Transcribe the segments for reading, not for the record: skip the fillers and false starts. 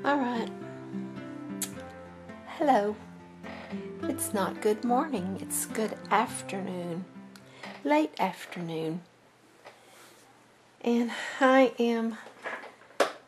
Alright. Hello. It's not good morning, it's good afternoon. Late afternoon. And I am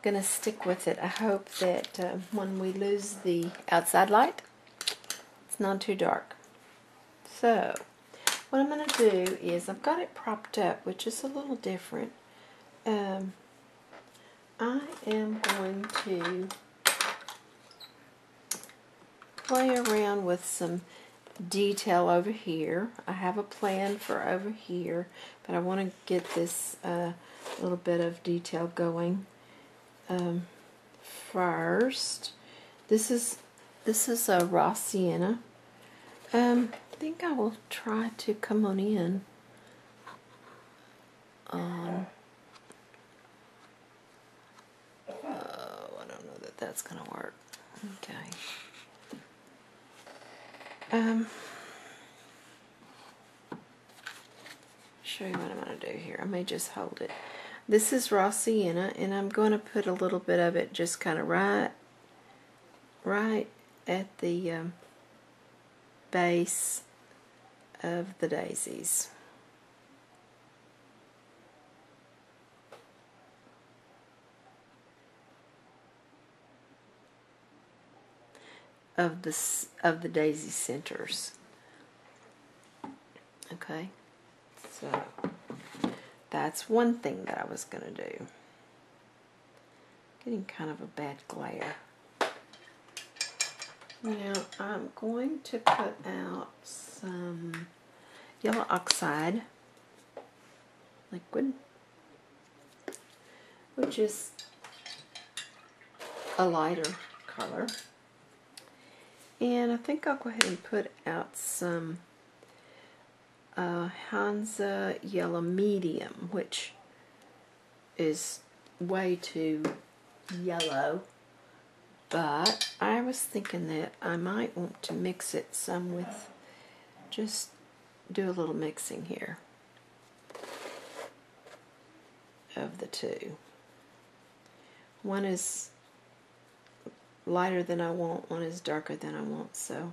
going to stick with it. I hope that when we lose the outside light, it's not too dark. So, what I'm going to do is, I've got it propped up, which is a little different. I am going to play around with some detail over here. I have a plan for over here, but I want to get this little bit of detail going first. This is a raw sienna. I think I will try to come on in on. I don't know that that's going to work. Okay. Show you what I'm going to do here. I may just hold it. This is raw sienna, and I'm going to put a little bit of it just kind of right at the base of the daisies. Of the daisy centers. Okay, so that's one thing that I was going to do. Getting kind of a bad glare. Now I'm going to put out some yellow oxide liquid, which is a lighter color. And I think I'll go ahead and put out some Hansa Yellow Medium, which is way too yellow. But I was thinking that I might want to mix it some with, just do a little mixing here of the two. One is lighter than I want, one is darker than I want, so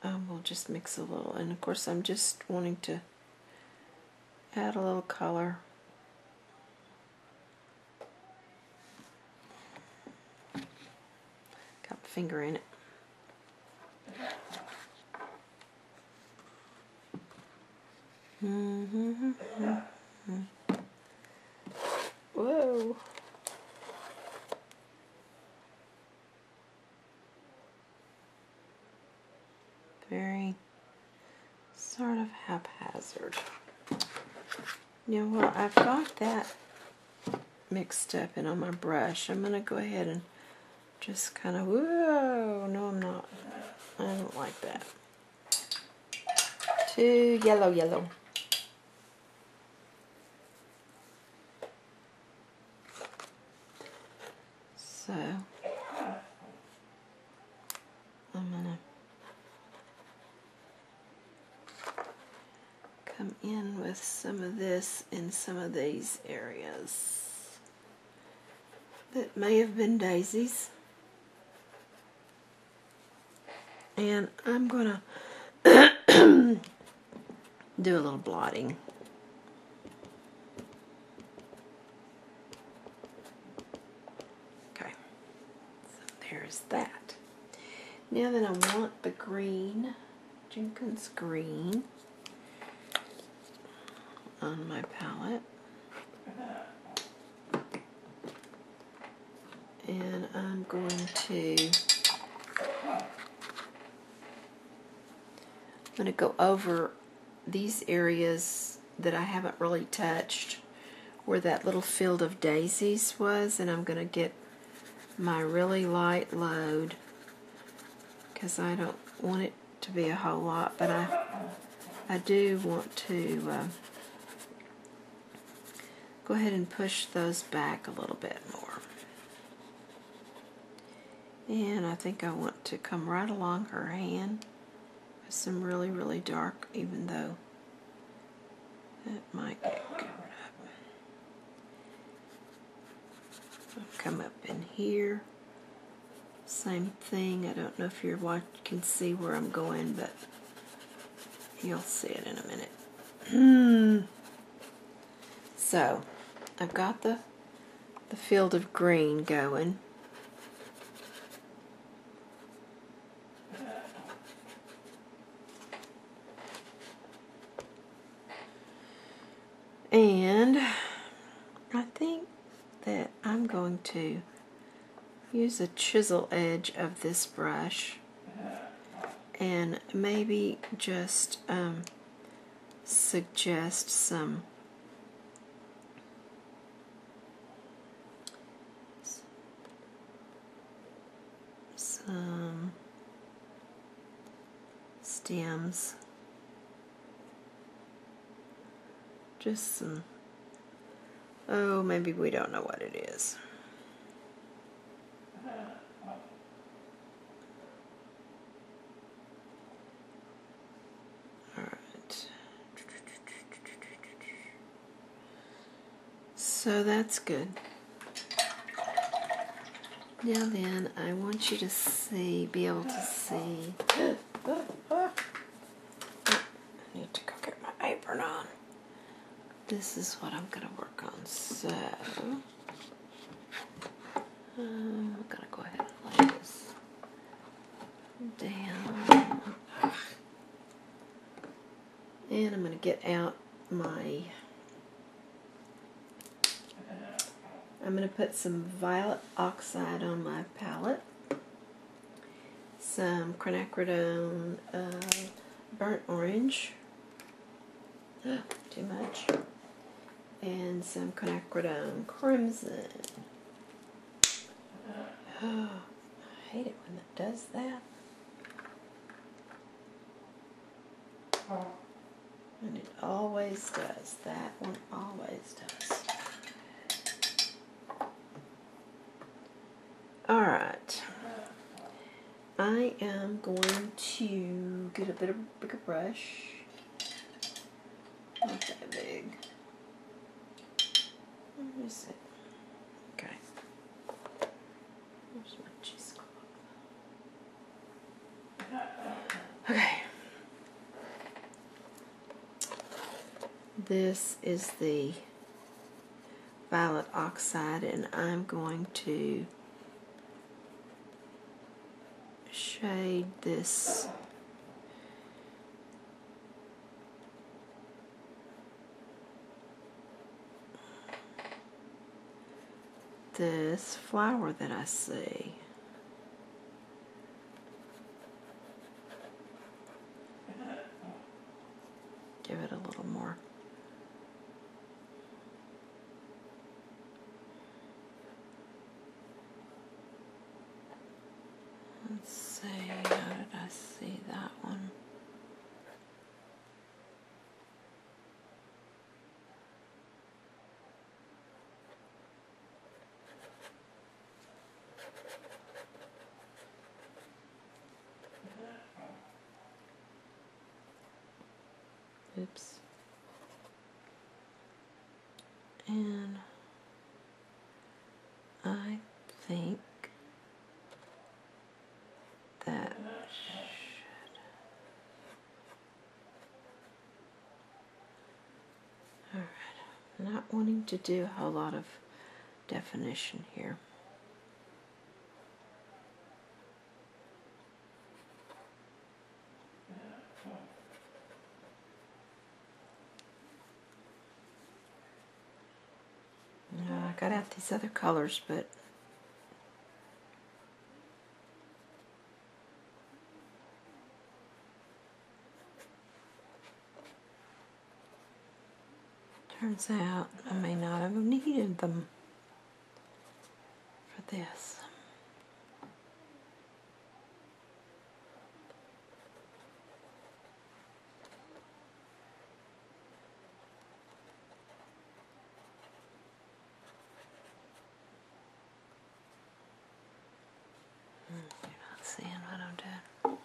we'll just mix a little. And of course I'm just wanting to add a little color. Got my finger in it. Whoa. Very sort of haphazard. Yeah, well, I've got that mixed up and on my brush. I'm going to go ahead and just kind of, whoa, no I'm not. I don't like that. Too yellow. So, I'm going to come in with some of this in some of these areas that may have been daisies. And I'm going to do a little blotting. Okay, so there's that. Now that I want the green, Jenkins green, on my palette, and I'm going to go over these areas that I haven't really touched, where that little field of daisies was, and I'm going to get my really light load, because I don't want it to be a whole lot, but I do want to go ahead and push those back a little bit more. And I think I want to come right along her hand with some really, really dark, even though that might get covered up. I'll come up in here Same thing. I don't know if you can see where I'm going, but you'll see it in a minute. So, I've got the field of green going. And I think that I'm going to use a chisel edge of this brush and maybe just suggest some stems, just some, oh, maybe we don't know what it is. Alright, so that's good. Now then, I want you to be able to see. I need to go get my apron on. This is what I'm going to work on. So, I'm going to go ahead and lay this down. And I'm going to get out I'm going to put some violet oxide on my palette, some quinacridone burnt orange, too much, and some quinacridone crimson. Oh, I hate it when it does that. And it always does. That one always does. Alright. I am going to get a bigger brush. Not that big. Where is it? Okay. Where's my cheesecloth? Okay. This is the violet oxide, and I'm going to shade this flower that I see. Give it a little more. Let's see, how did I see that one? Oops. And I think that should. Alright, I'm not wanting to do a whole lot of definition here. I got out these other colors, but turns out I may not have needed them for this. You're not seeing what I'm doing.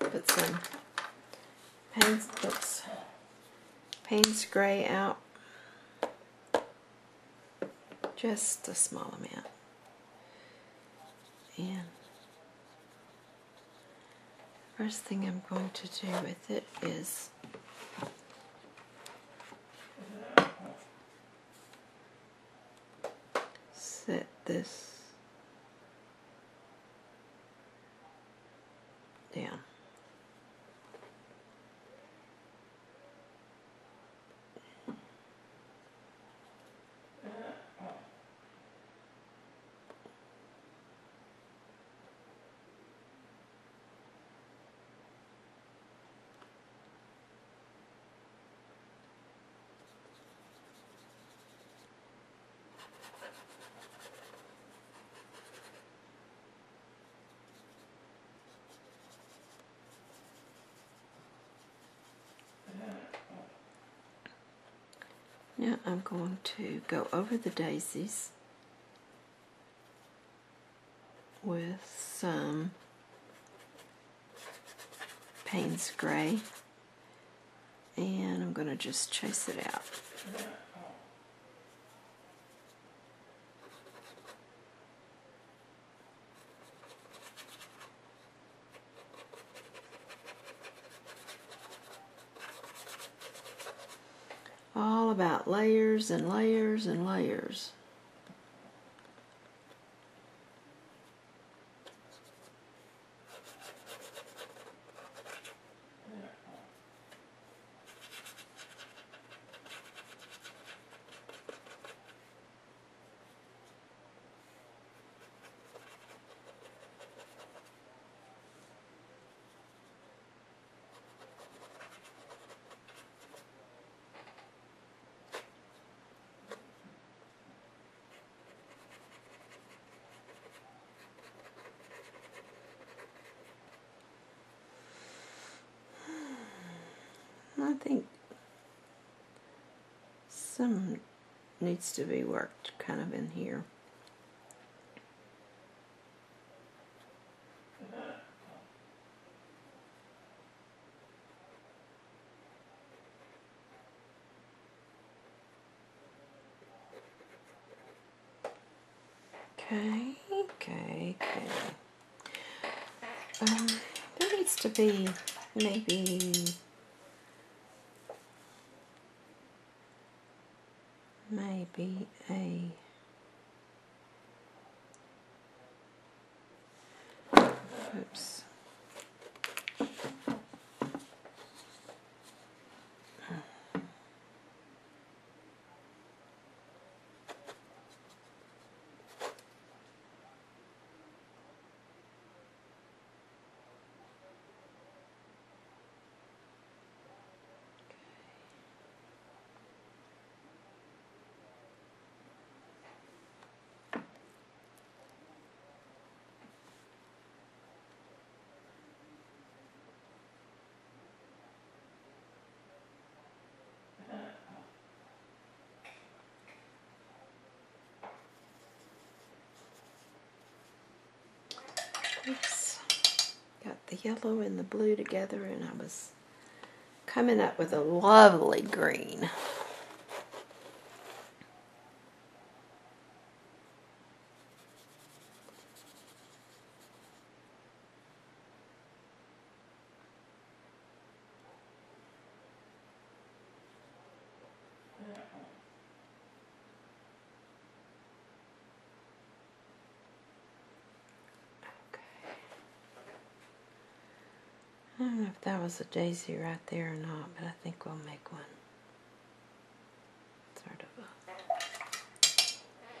put some Payne's Gray out. Just a small amount. And first thing I'm going to do with it is set this down. Now I'm going to go over the daisies with some Payne's Gray, and I'm going to just chase it out. All about layers and layers and layers. I think some needs to be worked kind of in here. Okay. There needs to be maybe a oops. Oops. Got the yellow and the blue together, and I was coming up with a lovely green. I don't know if that was a daisy right there or not, but I think we'll make one. Sort of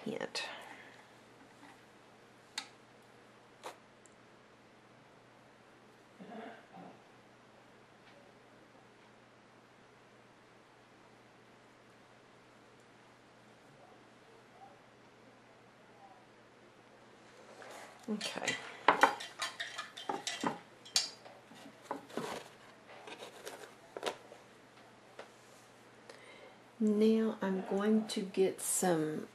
a hint. Okay. Now I'm going to get some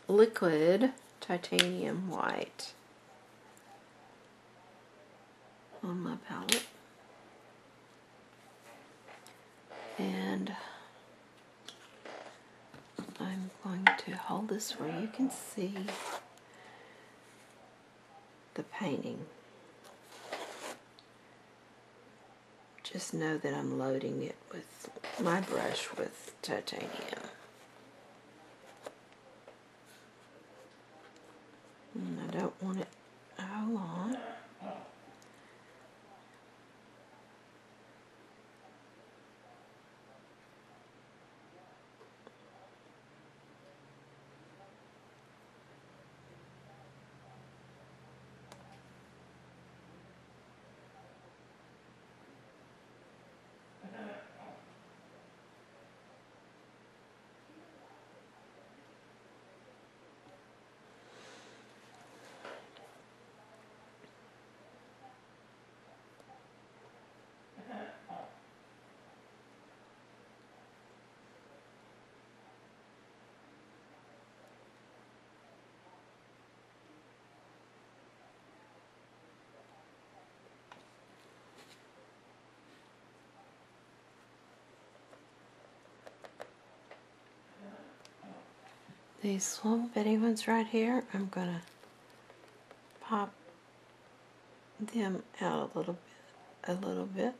liquid titanium white on my palette. close where you can see the painting. Just know that I'm loading it with my brush with titanium. And I don't want it all on. These little bitty ones right here, I'm going to pop them out a little bit.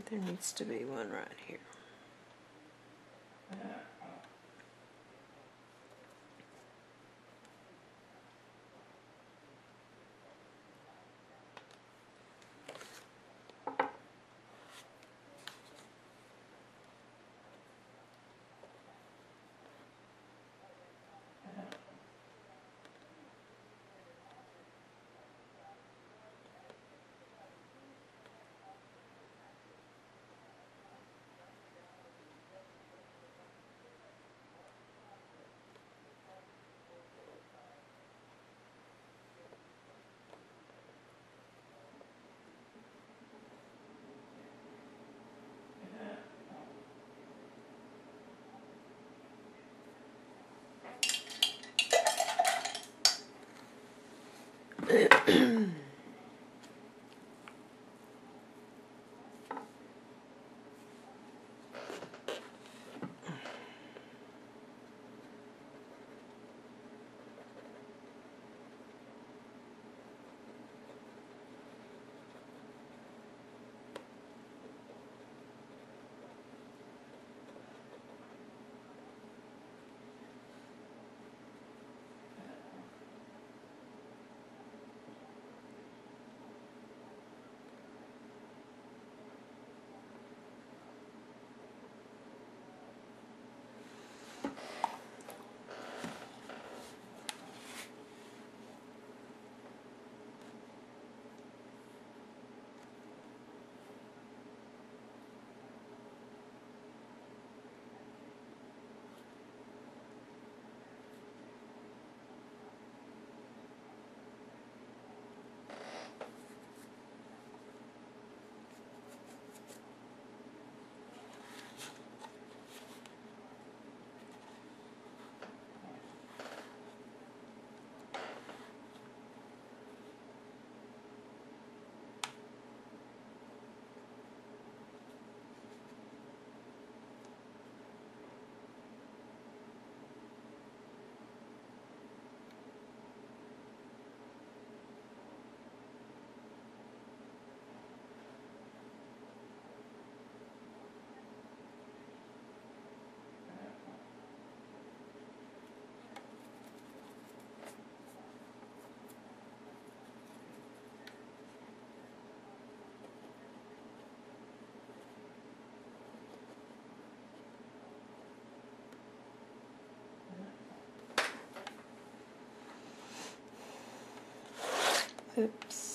There needs to be one right here. Oops.